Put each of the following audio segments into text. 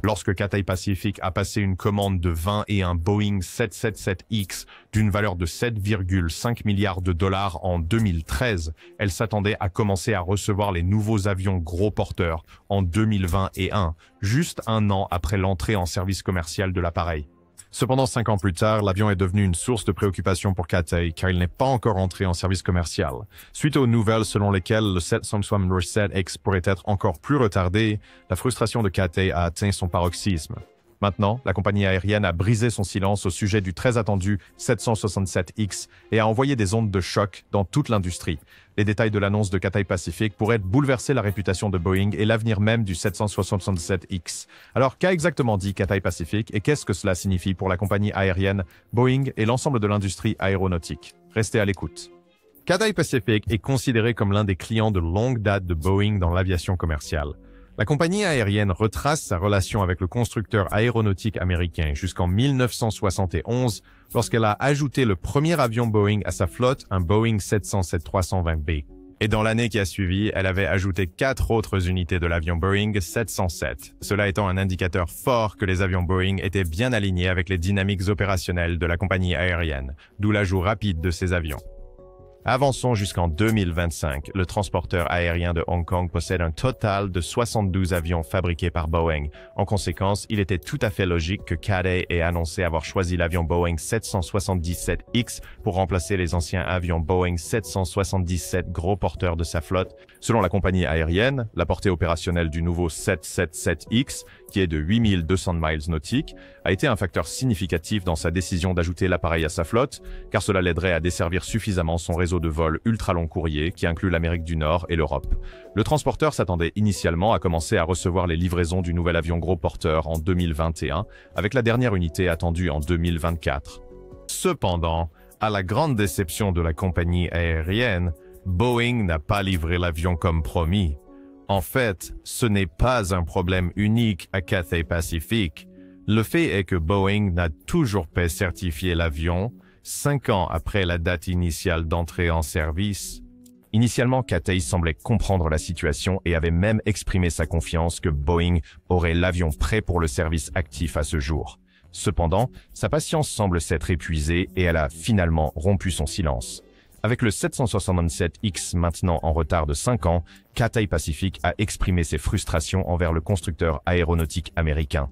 Lorsque Cathay Pacific a passé une commande de 20 et un Boeing 777X d'une valeur de 7,5 milliards de dollars en 2013, elle s'attendait à commencer à recevoir les nouveaux avions gros porteurs en 2021, juste un an après l'entrée en service commercial de l'appareil. Cependant, 5 ans plus tard, l'avion est devenu une source de préoccupation pour Cathay car il n'est pas encore entré en service commercial. Suite aux nouvelles selon lesquelles le 777X pourrait être encore plus retardé, la frustration de Cathay a atteint son paroxysme. Maintenant, la compagnie aérienne a brisé son silence au sujet du très attendu 767X et a envoyé des ondes de choc dans toute l'industrie. Les détails de l'annonce de Cathay Pacific pourraient bouleverser la réputation de Boeing et l'avenir même du 767X. Alors, qu'a exactement dit Cathay Pacific et qu'est-ce que cela signifie pour la compagnie aérienne, Boeing et l'ensemble de l'industrie aéronautique? Restez à l'écoute. Cathay Pacific est considéré comme l'un des clients de longue date de Boeing dans l'aviation commerciale. La compagnie aérienne retrace sa relation avec le constructeur aéronautique américain jusqu'en 1971 lorsqu'elle a ajouté le premier avion Boeing à sa flotte, un Boeing 707-320B. Et dans l'année qui a suivi, elle avait ajouté 4 autres unités de l'avion Boeing 707, cela étant un indicateur fort que les avions Boeing étaient bien alignés avec les dynamiques opérationnelles de la compagnie aérienne, d'où l'ajout rapide de ces avions. Avançons jusqu'en 2025. Le transporteur aérien de Hong Kong possède un total de 72 avions fabriqués par Boeing. En conséquence, il était tout à fait logique que Cathay ait annoncé avoir choisi l'avion Boeing 777X pour remplacer les anciens avions Boeing 777 gros porteurs de sa flotte. Selon la compagnie aérienne, la portée opérationnelle du nouveau 777X, qui est de 8200 miles nautiques, a été un facteur significatif dans sa décision d'ajouter l'appareil à sa flotte, car cela l'aiderait à desservir suffisamment son réseau de vols ultra-long courrier qui inclut l'Amérique du Nord et l'Europe. Le transporteur s'attendait initialement à commencer à recevoir les livraisons du nouvel avion gros porteur en 2021, avec la dernière unité attendue en 2024. Cependant, à la grande déception de la compagnie aérienne, Boeing n'a pas livré l'avion comme promis. En fait, ce n'est pas un problème unique à Cathay Pacific. Le fait est que Boeing n'a toujours pas certifié l'avion 5 ans après la date initiale d'entrée en service. Initialement, Cathay semblait comprendre la situation et avait même exprimé sa confiance que Boeing aurait l'avion prêt pour le service actif à ce jour. Cependant, sa patience semble s'être épuisée et elle a finalement rompu son silence. Avec le 767X maintenant en retard de 5 ans, Cathay Pacific a exprimé ses frustrations envers le constructeur aéronautique américain.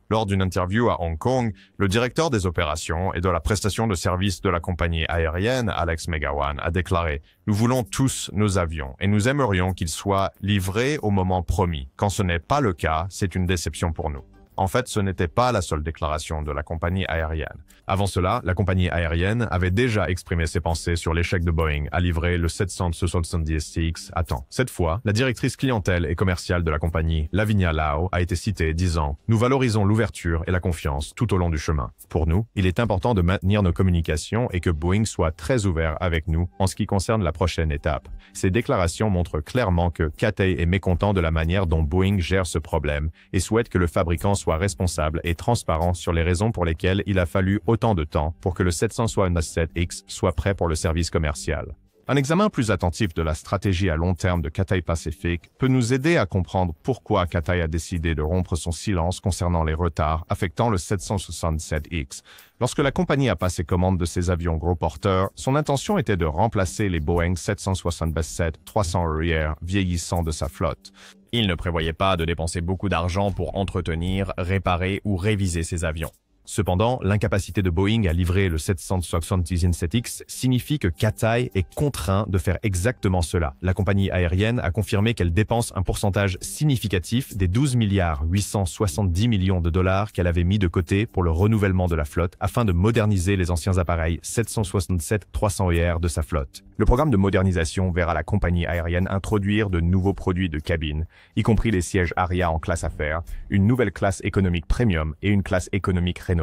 Lors d'une interview à Hong Kong, le directeur des opérations et de la prestation de services de la compagnie aérienne, Alex Megawan, a déclaré « Nous voulons tous nos avions et nous aimerions qu'ils soient livrés au moment promis. Quand ce n'est pas le cas, c'est une déception pour nous. » En fait, ce n'était pas la seule déclaration de la compagnie aérienne. Avant cela, la compagnie aérienne avait déjà exprimé ses pensées sur l'échec de Boeing à livrer le 770X à temps. Cette fois, la directrice clientèle et commerciale de la compagnie, Lavinia Lau, a été citée disant « Nous valorisons l'ouverture et la confiance tout au long du chemin. Pour nous, il est important de maintenir nos communications et que Boeing soit très ouvert avec nous en ce qui concerne la prochaine étape. » Ces déclarations montrent clairement que Cathay est mécontent de la manière dont Boeing gère ce problème et souhaite que le fabricant soit responsable et transparent sur les raisons pour lesquelles il a fallu autant de temps pour que le 767X soit prêt pour le service commercial. Un examen plus attentif de la stratégie à long terme de Cathay Pacific peut nous aider à comprendre pourquoi Cathay a décidé de rompre son silence concernant les retards affectant le 767X. Lorsque la compagnie a passé commande de ses avions gros porteurs, son intention était de remplacer les Boeing 767-300ER vieillissants de sa flotte. Il ne prévoyait pas de dépenser beaucoup d'argent pour entretenir, réparer ou réviser ses avions. Cependant, l'incapacité de Boeing à livrer le 767X signifie que Cathay est contraint de faire exactement cela. La compagnie aérienne a confirmé qu'elle dépense un pourcentage significatif des 12,870 milliards de dollars qu'elle avait mis de côté pour le renouvellement de la flotte afin de moderniser les anciens appareils 767-300ER de sa flotte. Le programme de modernisation verra la compagnie aérienne introduire de nouveaux produits de cabine, y compris les sièges Aria en classe affaires, une nouvelle classe économique premium et une classe économique rénovée.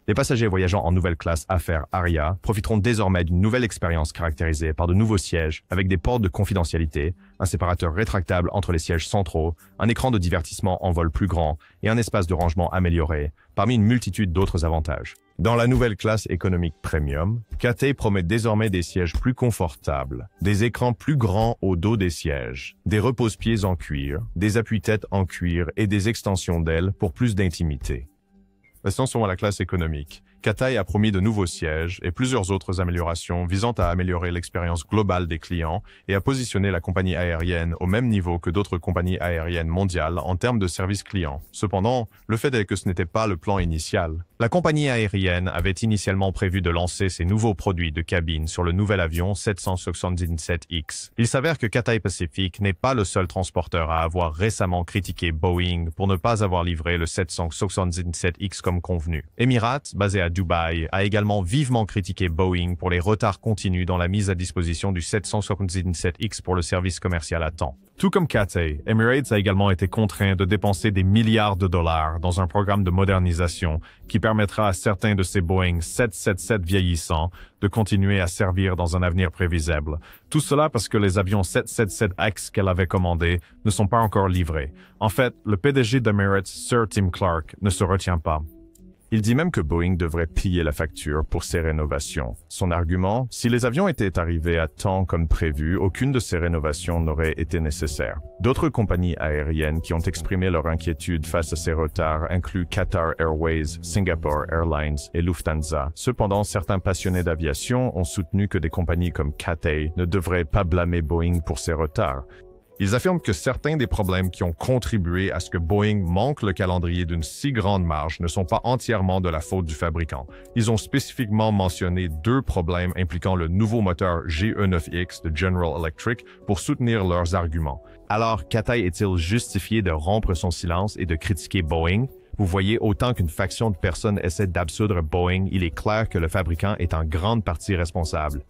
Les passagers voyageant en nouvelle classe affaires Aria profiteront désormais d'une nouvelle expérience caractérisée par de nouveaux sièges avec des portes de confidentialité, un séparateur rétractable entre les sièges centraux, un écran de divertissement en vol plus grand et un espace de rangement amélioré, parmi une multitude d'autres avantages. Dans la nouvelle classe économique premium, Cathay promet désormais des sièges plus confortables, des écrans plus grands au dos des sièges, des repose-pieds en cuir, des appuis-têtes en cuir et des extensions d'ailes pour plus d'intimité. Restons à la classe économique. Cathay a promis de nouveaux sièges et plusieurs autres améliorations visant à améliorer l'expérience globale des clients et à positionner la compagnie aérienne au même niveau que d'autres compagnies aériennes mondiales en termes de service client. Cependant, le fait est que ce n'était pas le plan initial. La compagnie aérienne avait initialement prévu de lancer ses nouveaux produits de cabine sur le nouvel avion 777X. Il s'avère que Cathay Pacific n'est pas le seul transporteur à avoir récemment critiqué Boeing pour ne pas avoir livré le 777X comme convenu. Emirates, basé à Dubaï, a également vivement critiqué Boeing pour les retards continus dans la mise à disposition du 777X pour le service commercial à temps. Tout comme Cathay, Emirates a également été contraint de dépenser des milliards de dollars dans un programme de modernisation qui permettra à certains de ces Boeing 777 vieillissants de continuer à servir dans un avenir prévisible. Tout cela parce que les avions 777X qu'elle avait commandés ne sont pas encore livrés. En fait, le PDG d'Emirates, Sir Tim Clark, ne se retient pas. Il dit même que Boeing devrait payer la facture pour ces rénovations. Son argument, si les avions étaient arrivés à temps comme prévu, aucune de ces rénovations n'aurait été nécessaire. D'autres compagnies aériennes qui ont exprimé leur inquiétude face à ces retards incluent Qatar Airways, Singapore Airlines et Lufthansa. Cependant, certains passionnés d'aviation ont soutenu que des compagnies comme Cathay ne devraient pas blâmer Boeing pour ces retards. Ils affirment que certains des problèmes qui ont contribué à ce que Boeing manque le calendrier d'une si grande marge ne sont pas entièrement de la faute du fabricant. Ils ont spécifiquement mentionné 2 problèmes impliquant le nouveau moteur GE9X de General Electric pour soutenir leurs arguments. Alors, Cathay est-il justifié de rompre son silence et de critiquer Boeing? Vous voyez, autant qu'une faction de personnes essaie d'absoudre Boeing, il est clair que le fabricant est en grande partie responsable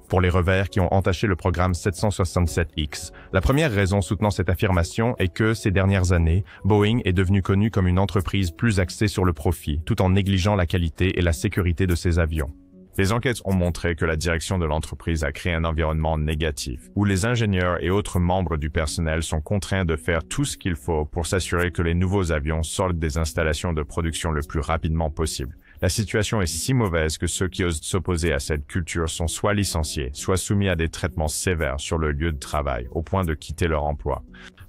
pour les revers qui ont entaché le programme 767X. La première raison soutenant cette affirmation est que, ces dernières années, Boeing est devenu connu comme une entreprise plus axée sur le profit, tout en négligeant la qualité et la sécurité de ses avions. Les enquêtes ont montré que la direction de l'entreprise a créé un environnement négatif, où les ingénieurs et autres membres du personnel sont contraints de faire tout ce qu'il faut pour s'assurer que les nouveaux avions sortent des installations de production le plus rapidement possible. La situation est si mauvaise que ceux qui osent s'opposer à cette culture sont soit licenciés, soit soumis à des traitements sévères sur le lieu de travail, au point de quitter leur emploi.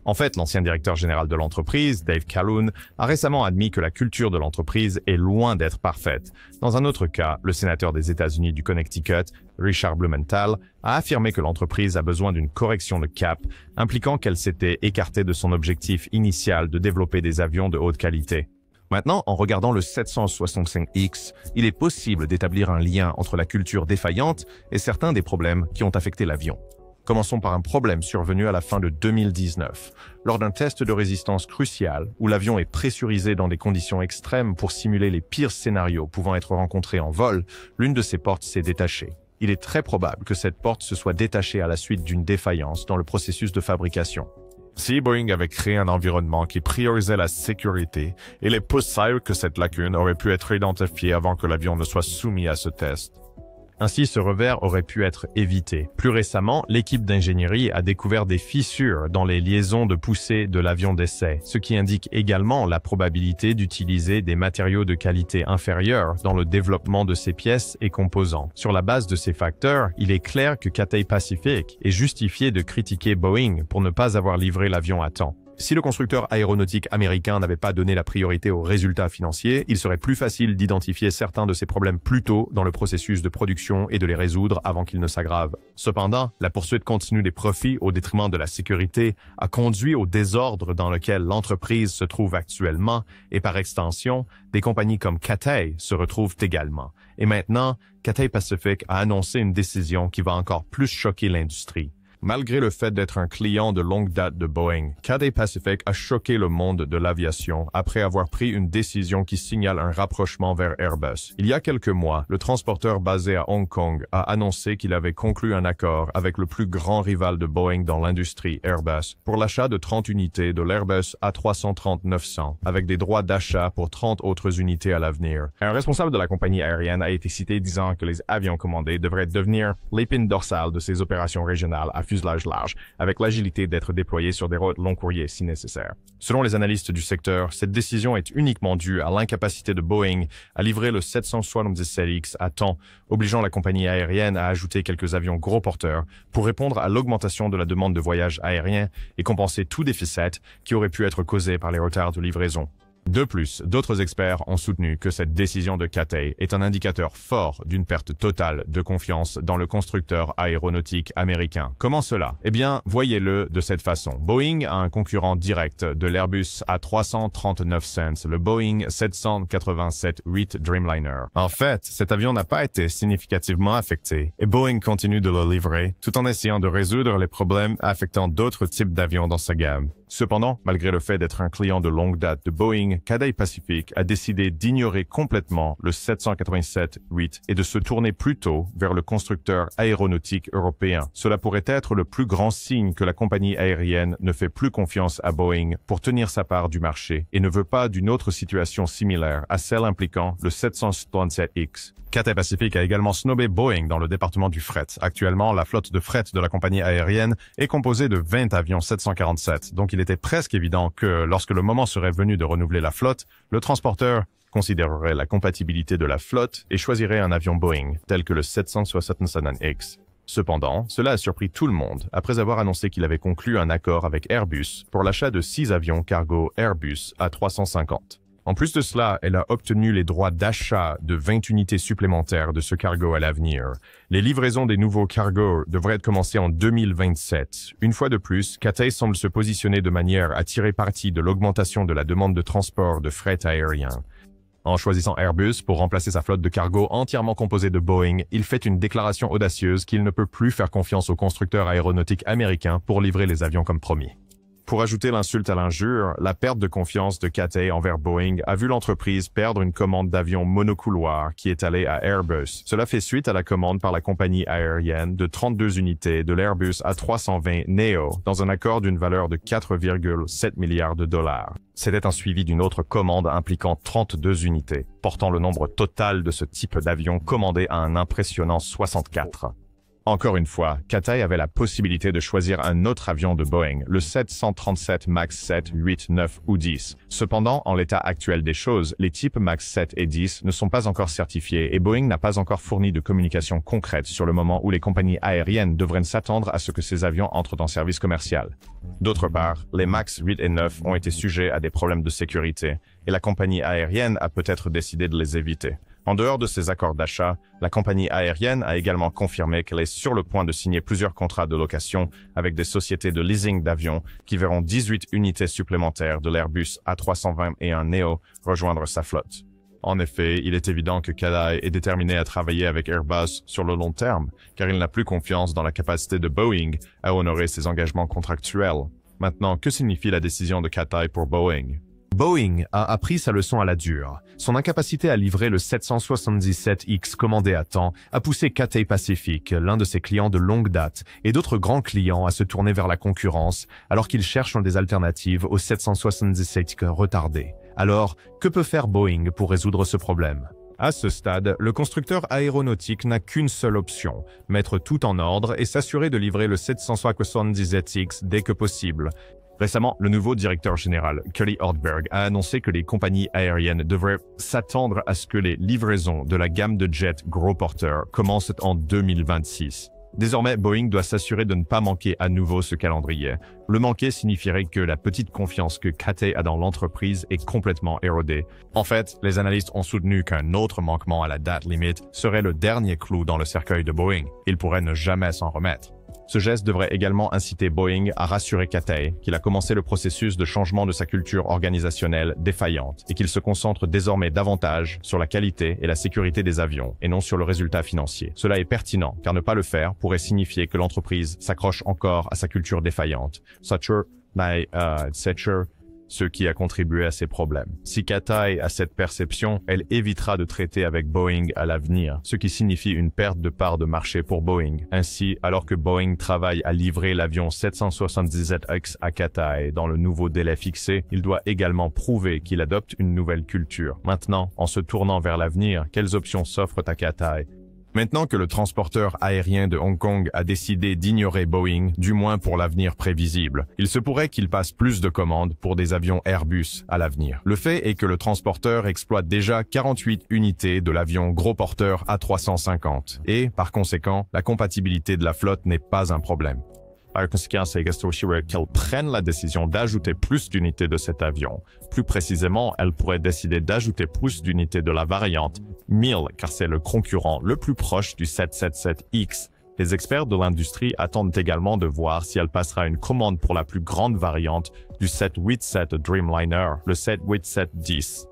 En fait, l'ancien directeur général de l'entreprise, Dave Calhoun, a récemment admis que la culture de l'entreprise est loin d'être parfaite. Dans un autre cas, le sénateur des États-Unis du Connecticut, Richard Blumenthal, a affirmé que l'entreprise a besoin d'une correction de cap, impliquant qu'elle s'était écartée de son objectif initial de développer des avions de haute qualité. Maintenant, en regardant le 765X, il est possible d'établir un lien entre la culture défaillante et certains des problèmes qui ont affecté l'avion. Commençons par un problème survenu à la fin de 2019. Lors d'un test de résistance crucial, où l'avion est pressurisé dans des conditions extrêmes pour simuler les pires scénarios pouvant être rencontrés en vol, l'une de ses portes s'est détachée. Il est très probable que cette porte se soit détachée à la suite d'une défaillance dans le processus de fabrication. Si Boeing avait créé un environnement qui priorisait la sécurité, il est possible que cette lacune aurait pu être identifiée avant que l'avion ne soit soumis à ce test. Ainsi, ce revers aurait pu être évité. Plus récemment, l'équipe d'ingénierie a découvert des fissures dans les liaisons de poussée de l'avion d'essai, ce qui indique également la probabilité d'utiliser des matériaux de qualité inférieure dans le développement de ces pièces et composants. Sur la base de ces facteurs, il est clair que Cathay Pacific est justifié de critiquer Boeing pour ne pas avoir livré l'avion à temps. Si le constructeur aéronautique américain n'avait pas donné la priorité aux résultats financiers, il serait plus facile d'identifier certains de ces problèmes plus tôt dans le processus de production et de les résoudre avant qu'ils ne s'aggravent. Cependant, la poursuite continue des profits au détriment de la sécurité a conduit au désordre dans lequel l'entreprise se trouve actuellement et par extension, des compagnies comme Cathay se retrouvent également. Et maintenant, Cathay Pacific a annoncé une décision qui va encore plus choquer l'industrie. Malgré le fait d'être un client de longue date de Boeing, Cathay Pacific a choqué le monde de l'aviation après avoir pris une décision qui signale un rapprochement vers Airbus. Il y a quelques mois, le transporteur basé à Hong Kong a annoncé qu'il avait conclu un accord avec le plus grand rival de Boeing dans l'industrie, Airbus, pour l'achat de 30 unités de l'Airbus A330-900, avec des droits d'achat pour 30 autres unités à l'avenir. Un responsable de la compagnie aérienne a été cité disant que les avions commandés devraient devenir l'épine dorsale de ses opérations régionales à fuselage large, avec l'agilité d'être déployés sur des routes long courrier si nécessaire. Selon les analystes du secteur, cette décision est uniquement due à l'incapacité de Boeing à livrer le 777X à temps, obligeant la compagnie aérienne à ajouter quelques avions gros porteurs pour répondre à l'augmentation de la demande de voyages aériens et compenser tout déficit qui aurait pu être causé par les retards de livraison. De plus, d'autres experts ont soutenu que cette décision de Cathay est un indicateur fort d'une perte totale de confiance dans le constructeur aéronautique américain. Comment cela? Eh bien, voyez-le de cette façon. Boeing a un concurrent direct de l'Airbus A330-900, le Boeing 787-8 Dreamliner. En fait, cet avion n'a pas été significativement affecté et Boeing continue de le livrer tout en essayant de résoudre les problèmes affectant d'autres types d'avions dans sa gamme. Cependant, malgré le fait d'être un client de longue date de Boeing, Cathay Pacific a décidé d'ignorer complètement le 787-8 et de se tourner plutôt vers le constructeur aéronautique européen. Cela pourrait être le plus grand signe que la compagnie aérienne ne fait plus confiance à Boeing pour tenir sa part du marché et ne veut pas d'une autre situation similaire à celle impliquant le 767X. Cathay Pacific a également snobé Boeing dans le département du fret. Actuellement, la flotte de fret de la compagnie aérienne est composée de 20 avions 747, donc il était presque évident que lorsque le moment serait venu de renouveler la flotte, le transporteur considérerait la compatibilité de la flotte et choisirait un avion Boeing, tel que le 767X. Cependant, cela a surpris tout le monde après avoir annoncé qu'il avait conclu un accord avec Airbus pour l'achat de 6 avions cargo Airbus A350. En plus de cela, elle a obtenu les droits d'achat de 20 unités supplémentaires de ce cargo à l'avenir. Les livraisons des nouveaux cargos devraient commencer en 2027. Une fois de plus, Cathay semble se positionner de manière à tirer parti de l'augmentation de la demande de transport de fret aérien. En choisissant Airbus pour remplacer sa flotte de cargo entièrement composée de Boeing, il fait une déclaration audacieuse qu'il ne peut plus faire confiance au constructeur aéronautique américain pour livrer les avions comme promis. Pour ajouter l'insulte à l'injure, la perte de confiance de Cathay envers Boeing a vu l'entreprise perdre une commande d'avions monocouloirs qui est allée à Airbus. Cela fait suite à la commande par la compagnie aérienne de 32 unités de l'Airbus A320neo dans un accord d'une valeur de 4,7 milliards de dollars. C'était un suivi d'une autre commande impliquant 32 unités, portant le nombre total de ce type d'avion commandé à un impressionnant 64. Encore une fois, Cathay avait la possibilité de choisir un autre avion de Boeing, le 737 MAX 7, 8, 9 ou 10. Cependant, en l'état actuel des choses, les types MAX 7 et 10 ne sont pas encore certifiés et Boeing n'a pas encore fourni de communication concrète sur le moment où les compagnies aériennes devraient s'attendre à ce que ces avions entrent en service commercial. D'autre part, les MAX 8 et 9 ont été sujets à des problèmes de sécurité et la compagnie aérienne a peut-être décidé de les éviter. En dehors de ces accords d'achat, la compagnie aérienne a également confirmé qu'elle est sur le point de signer plusieurs contrats de location avec des sociétés de leasing d'avions qui verront 18 unités supplémentaires de l'Airbus A321neo rejoindre sa flotte. En effet, il est évident que Cathay est déterminé à travailler avec Airbus sur le long terme, car il n'a plus confiance dans la capacité de Boeing à honorer ses engagements contractuels. Maintenant, que signifie la décision de Cathay pour Boeing? Boeing a appris sa leçon à la dure. Son incapacité à livrer le 777X commandé à temps a poussé Cathay Pacific, l'un de ses clients de longue date, et d'autres grands clients à se tourner vers la concurrence alors qu'ils cherchent des alternatives au 777X retardé. Alors, que peut faire Boeing pour résoudre ce problème? À ce stade, le constructeur aéronautique n'a qu'une seule option, mettre tout en ordre et s'assurer de livrer le 777X dès que possible. Récemment, le nouveau directeur général, Kelly Ortberg, a annoncé que les compagnies aériennes devraient s'attendre à ce que les livraisons de la gamme de jets gros porteurs commencent en 2026. Désormais, Boeing doit s'assurer de ne pas manquer à nouveau ce calendrier. Le manquer signifierait que la petite confiance que Cathay a dans l'entreprise est complètement érodée. En fait, les analystes ont soutenu qu'un autre manquement à la date limite serait le dernier clou dans le cercueil de Boeing. Il pourrait ne jamais s'en remettre. Ce geste devrait également inciter Boeing à rassurer Cathay qu'il a commencé le processus de changement de sa culture organisationnelle défaillante et qu'il se concentre désormais davantage sur la qualité et la sécurité des avions et non sur le résultat financier. Cela est pertinent car ne pas le faire pourrait signifier que l'entreprise s'accroche encore à sa culture défaillante. Ce qui a contribué à ces problèmes. Si Cathay a cette perception, elle évitera de traiter avec Boeing à l'avenir, ce qui signifie une perte de part de marché pour Boeing. Ainsi, alors que Boeing travaille à livrer l'avion 777X à Cathay dans le nouveau délai fixé, il doit également prouver qu'il adopte une nouvelle culture. Maintenant, en se tournant vers l'avenir, quelles options s'offrent à Cathay? Maintenant que le transporteur aérien de Hong Kong a décidé d'ignorer Boeing, du moins pour l'avenir prévisible, il se pourrait qu'il passe plus de commandes pour des avions Airbus à l'avenir. Le fait est que le transporteur exploite déjà 48 unités de l'avion gros porteur A350 et, par conséquent, la compatibilité de la flotte n'est pas un problème. Par conséquent, c'est qu'elle prenne la décision d'ajouter plus d'unités de cet avion. Plus précisément, elle pourrait décider d'ajouter plus d'unités de la variante 1000, car c'est le concurrent le plus proche du 777X. Les experts de l'industrie attendent également de voir si elle passera une commande pour la plus grande variante du 787 Dreamliner, le 787-10.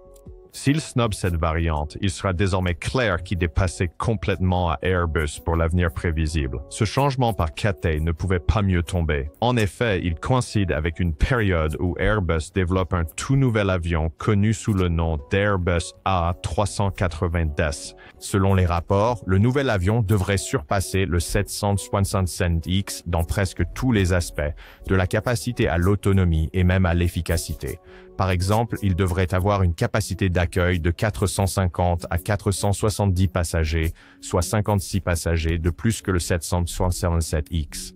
S'il snob cette variante, il sera désormais clair qu'il dépassait complètement à Airbus pour l'avenir prévisible. Ce changement par Cathay ne pouvait pas mieux tomber. En effet, il coïncide avec une période où Airbus développe un tout nouvel avion connu sous le nom d'Airbus A380. Selon les rapports, le nouvel avion devrait surpasser le 767X dans presque tous les aspects, de la capacité à l'autonomie et même à l'efficacité. Par exemple, il devrait avoir une capacité d'accueil de 450 à 470 passagers, soit 56 passagers de plus que le 767X.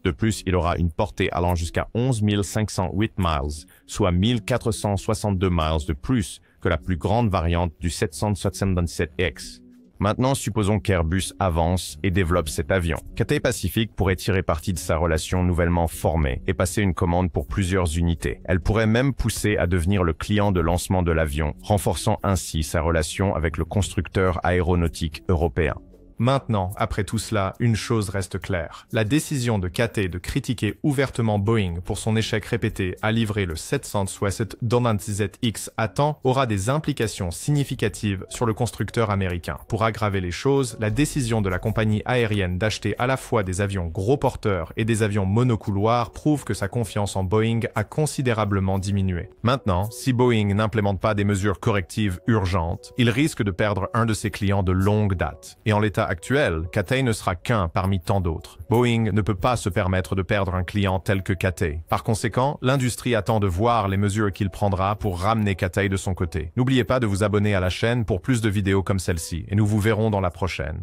De plus, il aura une portée allant jusqu'à 11 508 miles, soit 1462 miles de plus que la plus grande variante du 777X. Maintenant, supposons qu'Airbus avance et développe cet avion. Cathay Pacific pourrait tirer parti de sa relation nouvellement formée et passer une commande pour plusieurs unités. Elle pourrait même pousser à devenir le client de lancement de l'avion, renforçant ainsi sa relation avec le constructeur aéronautique européen. Maintenant, après tout cela, une chose reste claire. La décision de Cathay de critiquer ouvertement Boeing pour son échec répété à livrer le 777X à temps aura des implications significatives sur le constructeur américain. Pour aggraver les choses, la décision de la compagnie aérienne d'acheter à la fois des avions gros porteurs et des avions monocouloirs prouve que sa confiance en Boeing a considérablement diminué. Maintenant, si Boeing n'implémente pas des mesures correctives urgentes, il risque de perdre un de ses clients de longue date. Et en l'état actuel, Cathay ne sera qu'un parmi tant d'autres. Boeing ne peut pas se permettre de perdre un client tel que Cathay. Par conséquent, l'industrie attend de voir les mesures qu'il prendra pour ramener Cathay de son côté. N'oubliez pas de vous abonner à la chaîne pour plus de vidéos comme celle-ci, et nous vous verrons dans la prochaine.